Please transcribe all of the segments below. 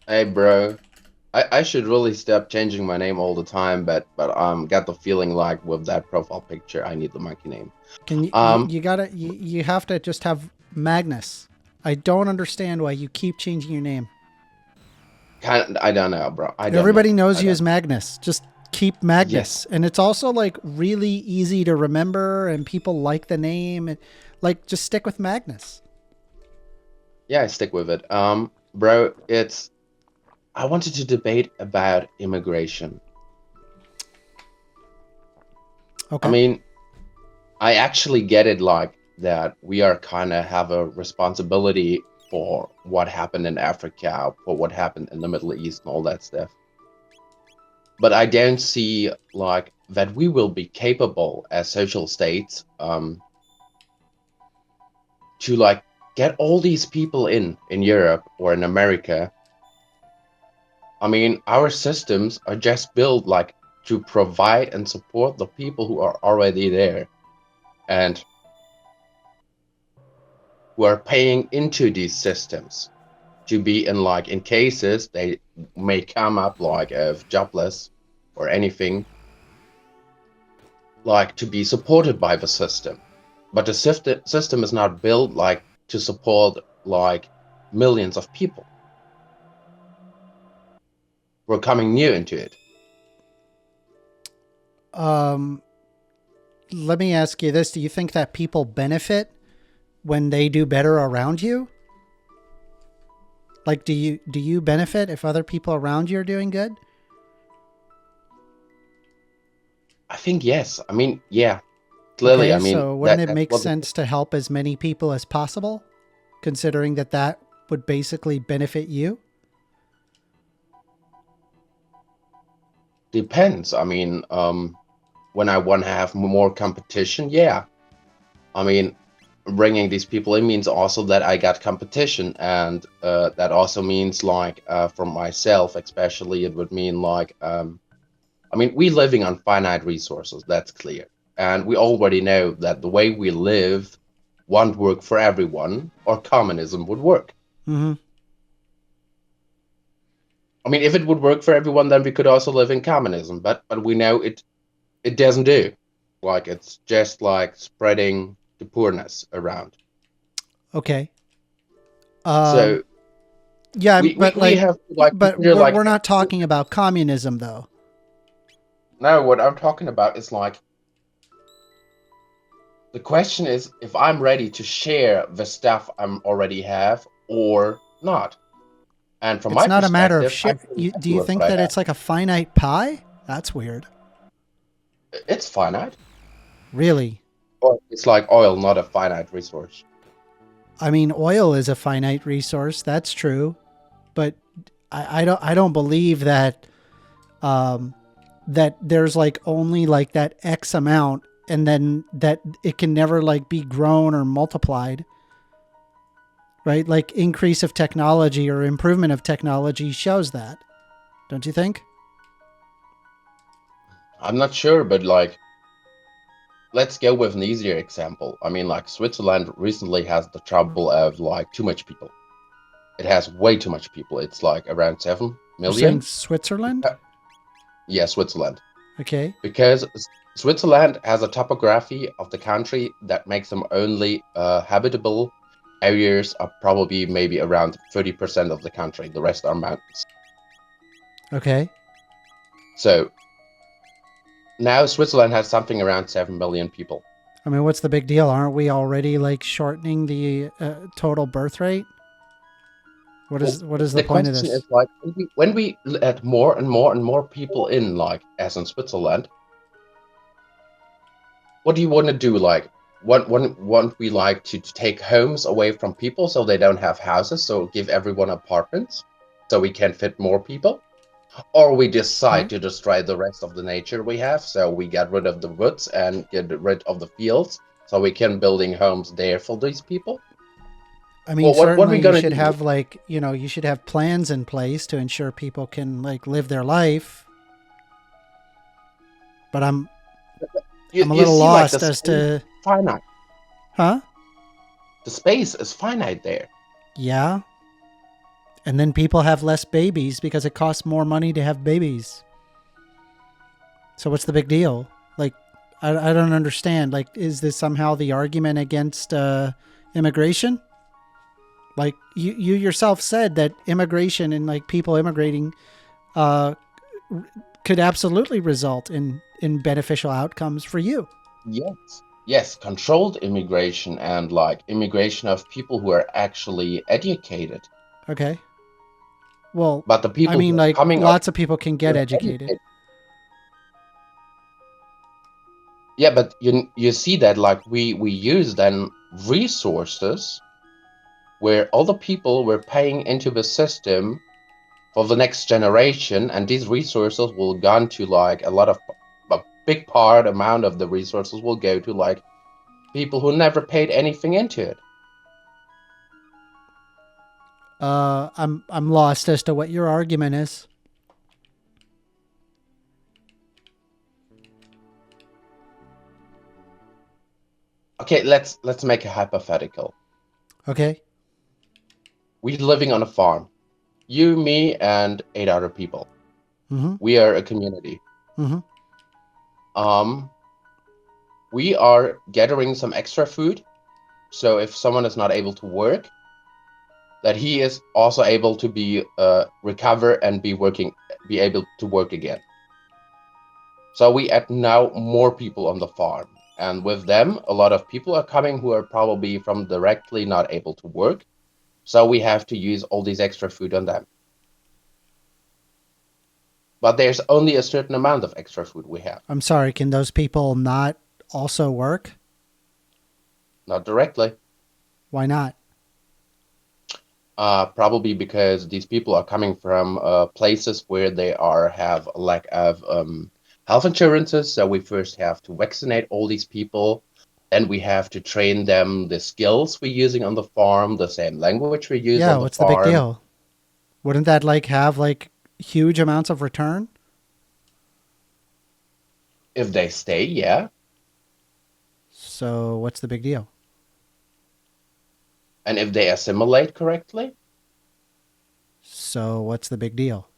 Hey, bro. I should really stop changing my name all the time, but got the feeling like with that profile picture, I need the monkey name. Can Um, you gotta you have to just have Magnus. I don't understand why you keep changing your name. I don't know, bro. I don't know. Everybody knows I you don't. as Magnus. Just keep Yes. Magnus. And it's also like really easy to remember and people like the name. Like just stick with Magnus. Yeah, I stick with it. Bro, I wanted to debate about immigration. I Okay. mean, I actually get it like that we are kind of have a responsibility for what happened in Africa, for what happened in the Middle East and all that stuff. But I don't see like that we will be capable as social states to like get all these people in Europe or in America. I mean, our systems are just built like to provide and support the people who are already there and who are paying into these systems to be in like in cases they may come up like of jobless or anything like to be supported by the system. But the system is not built like to support like millions of people who are coming new into it. Um Let me ask you this. Do you think that people benefit when they do better around you? Like do you benefit if other people around you are doing good? I think yes. I mean, yeah, clearly. I Okay, mean so wouldn't it that's make what sense to help as many people as possible, considering that that would basically benefit you? depends. I mean, when I want to have more competition, yeah. I mean, bringing these people in means also that I got competition, and that also means like for myself, especially, it would mean like I mean, we living on finite resources. That's clear, and we already know that the way we live won't work for everyone, or communism would work. Mm-hmm. I mean, if it would work for everyone, then we could also live in communism. But we know it doesn't do. Like it's just like spreading the poorness around. Okay. Um, So yeah, we have to like but consider we're like we're not talking about communism though. now what I'm talking about is like the question is if I'm ready to share the stuff I'm already have or not. And from It's my not a matter of perspective, I'm shit. pretty Do happy you with what think I that have. it's like a finite pie? That's weird. It's finite. Really? Or it's like oil, not a finite resource. I mean, oil is a finite resource. That's true, but I don't believe that um, that there's like only like that X amount, and then that it can never like be grown or multiplied. Right? Like increase of technology or improvement of technology shows that. Don't you think? I'm not sure, but like let's go with an easier example. I mean, like Switzerland recently has the trouble of like too much people. It has way too much people. It's like around seven You're saying million. Switzerland? Beca- Yeah, Switzerland. Okay. Because Switzerland has a topography of the country that makes them only habitable areas are probably maybe around 30% of the country. The rest are mountains. Okay. So now Switzerland has something around 7 million people. I mean, what's the big deal? Aren't we already like shortening the total birth rate? Well, What is the the point of question is this? like when we let more and more and more people in, like as in Switzerland, what do you want to do? Like, want we like to take homes away from people so they don't have houses, so give everyone apartments so we can fit more people? Or we Huh? decide to destroy the rest of the nature we have, so we get rid of the woods and get rid of the fields so we can building homes there for these people? I mean, Well, what are we certainly you gonna should do? have like, you should have plans in place to ensure people can like live their life. But I'm a You little see, like the lost as space to, finite. huh? The space is finite there. Yeah. And then people have less babies because it costs more money to have babies. So what's the big deal? Like, I don't understand. Like, is this somehow the argument against immigration? Like, you yourself said that immigration and like people immigrating could absolutely result in beneficial outcomes for you. Yes, controlled immigration and like immigration of people who are actually educated. Okay. Well, But the people I mean, who are like, coming lots of people can get are educated. Yeah, but you see that like we use then resources where all the people were paying into the system for the next generation, and these resources will go to like a big amount of the resources will go to like people who never paid anything into it. I'm lost as to what your argument is. Okay, let's make a hypothetical. Okay. We're living on a farm. You, me, and 8 other people. Mm-hmm. We are a community. Mm-hmm. We are gathering some extra food. So if someone is not able to work, that he is also able to be recover and be able to work again. So we add now more people on the farm, and with them, a lot of people are coming who are probably from directly not able to work. So we have to use all these extra food on them. But there's only a certain amount of extra food we have. I'm sorry, can those people not also work? Not directly. Why not? Probably because these people are coming from places where they have a lack of health insurances. So we first have to vaccinate all these people. Then we have to train them the skills we're using on the farm, the same language we use on the What's farm. the big deal? Wouldn't that like have like huge amounts of return? If they stay, yeah. So what's the big deal? And if they assimilate correctly? So what's the big deal?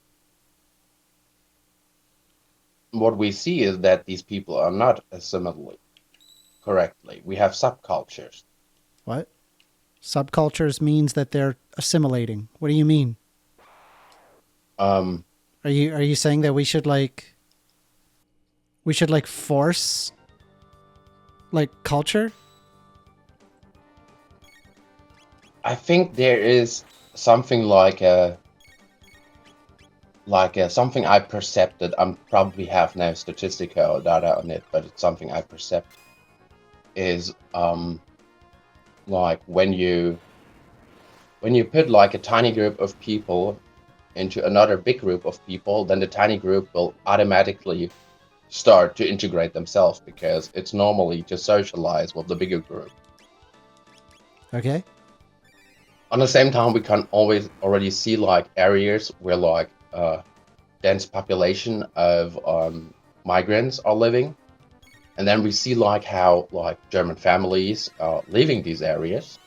What we see is that these people are not assimilating correctly. We have subcultures. What? Subcultures means that they're assimilating. What do you mean? Are you saying that we should force like culture? I think there is something like something I perceived. I probably have no statistical data on it, but it's something I perceive is like when you put like a tiny group of people into another big group of people, then the tiny group will automatically start to integrate themselves because it's normally to socialize with the bigger group. Okay. On the same time, we can already see like areas where like dense population of migrants are living, and then we see like how like German families are leaving these areas,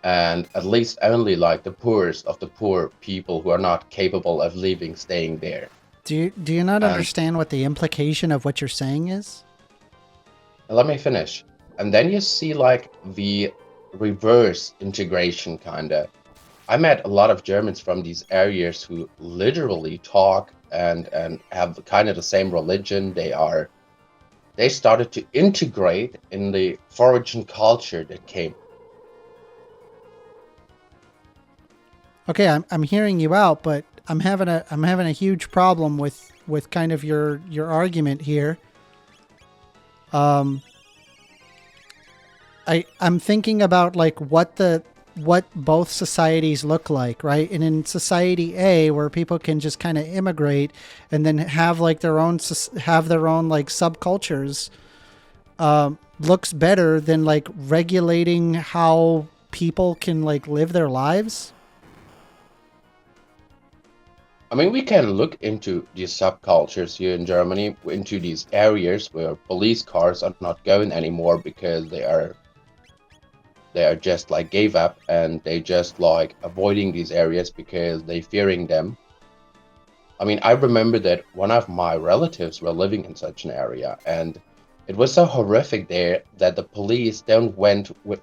and at least only like the poorest of the poor people who are not capable of leaving staying there. Do you not understand what the implication of what you're saying is? Let me finish. And then you see like the reverse integration kinda. I met a lot of Germans from these areas who literally talk and have kind of the same religion. They started to integrate in the foreign culture that came. Okay, I'm hearing you out, but I'm having a huge problem with kind of your argument here. I'm thinking about like what both societies look like, right? And in society A, where people can just kind of immigrate and then have like their own like subcultures, looks better than like regulating how people can like live their lives. I mean, we can look into these subcultures here in Germany, into these areas where police cars are not going anymore because they they are just like gave up and they just like avoiding these areas because they fearing them. I mean, I remember that one of my relatives were living in such an area, and it was so horrific there that the police don't went with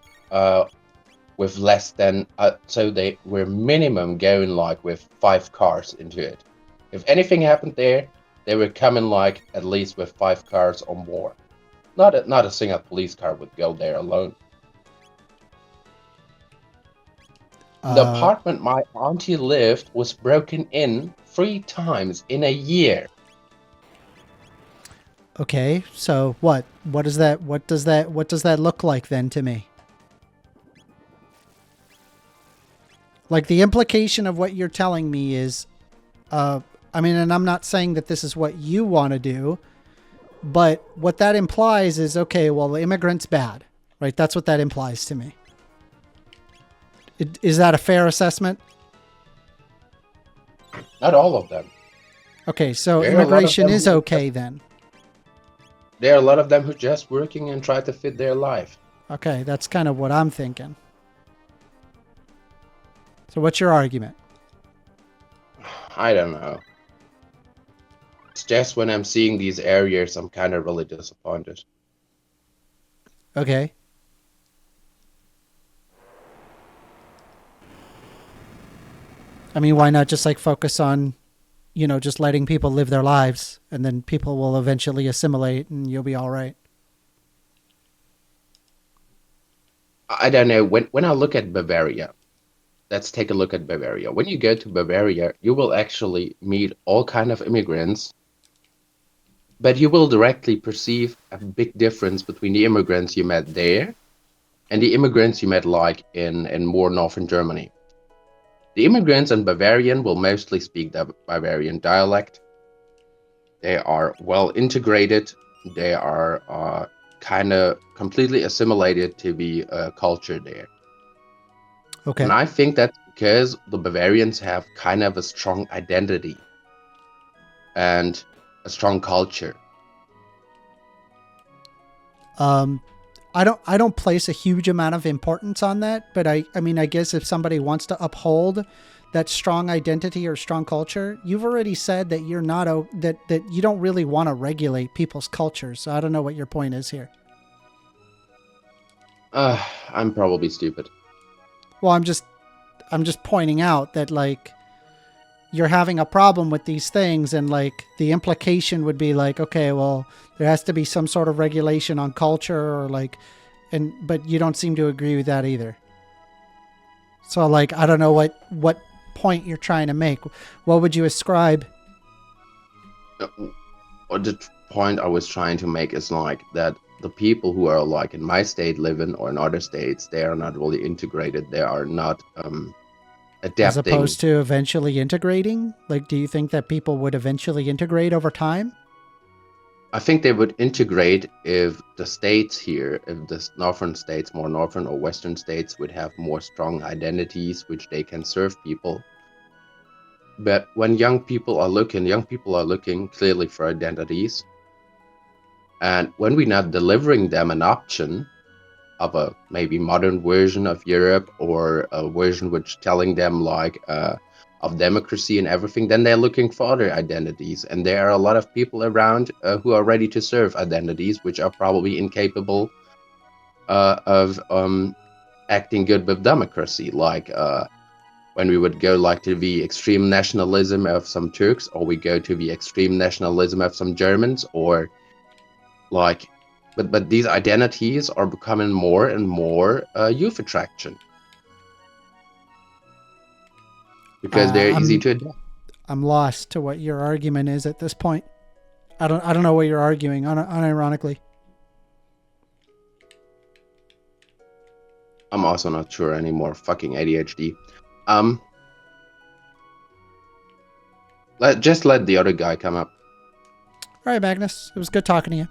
less than so they were minimum going like with 5 cars into it. If anything happened there, they were coming like at least with 5 cars or more. Not a single police car would go there alone. The apartment my auntie lived was broken in 3 times in a year. Okay, so what? What does that look like then to me? Like the implication of what you're telling me is, I mean, and I'm not saying that this is what you want to do, but what that implies is, okay, well, the immigrant's bad, right? That's what that implies to me. Is that a fair assessment? Not all of them. Okay, so immigration is okay then. There are a lot of them who just working and try to fit their life. Okay, that's kind of what I'm thinking. So what's your argument? I don't know. It's just when I'm seeing these areas, I'm kind of really disappointed. Okay. I mean, why not just like focus on, you know, just letting people live their lives and then people will eventually assimilate and you'll be all right? I don't know. When I look at Bavaria, let's take a look at Bavaria. When you go to Bavaria, you will actually meet all kind of immigrants, but you will directly perceive a big difference between the immigrants you met there and the immigrants you met like in more northern Germany. The immigrants in Bavarian will mostly speak the Bavarian dialect. They are well integrated. They are kind of completely assimilated to the culture there. Okay. And I think that's because the Bavarians have kind of a strong identity and a strong culture. I don't place a huge amount of importance on that, but I mean, I guess if somebody wants to uphold that strong identity or strong culture, you've already said that you're not that you don't really want to regulate people's cultures. So I don't know what your point is here. I'm probably stupid. Well, I'm just pointing out that like you're having a problem with these things, and like the implication would be like, okay, well, there has to be some sort of regulation on culture or like, but you don't seem to agree with that either. So like, I don't know what point you're trying to make. What would you ascribe? The point I was trying to make is like that the people who are like in my state living or in other states, they are not really integrated. They are not adapting. As opposed to eventually integrating? Like, do you think that people would eventually integrate over time? I think they would integrate if the states here, if the northern states, more northern or western states would have more strong identities which they can serve people. But when young people are looking clearly for identities. And when we're not delivering them an option of a maybe modern version of Europe or a version which telling them like of democracy and everything, then they're looking for other identities. And there are a lot of people around who are ready to serve identities which are probably incapable of acting good with democracy. Like when we would go like to the extreme nationalism of some Turks, or we go to the extreme nationalism of some Germans, or like, but these identities are becoming more and more youth attraction because they're easy to adapt. I'm lost to what your argument is at this point. I don't know what you're arguing, unironically. I'm also not sure anymore. Fucking ADHD. Just let the other guy come up. All right, Magnus. It was good talking to you.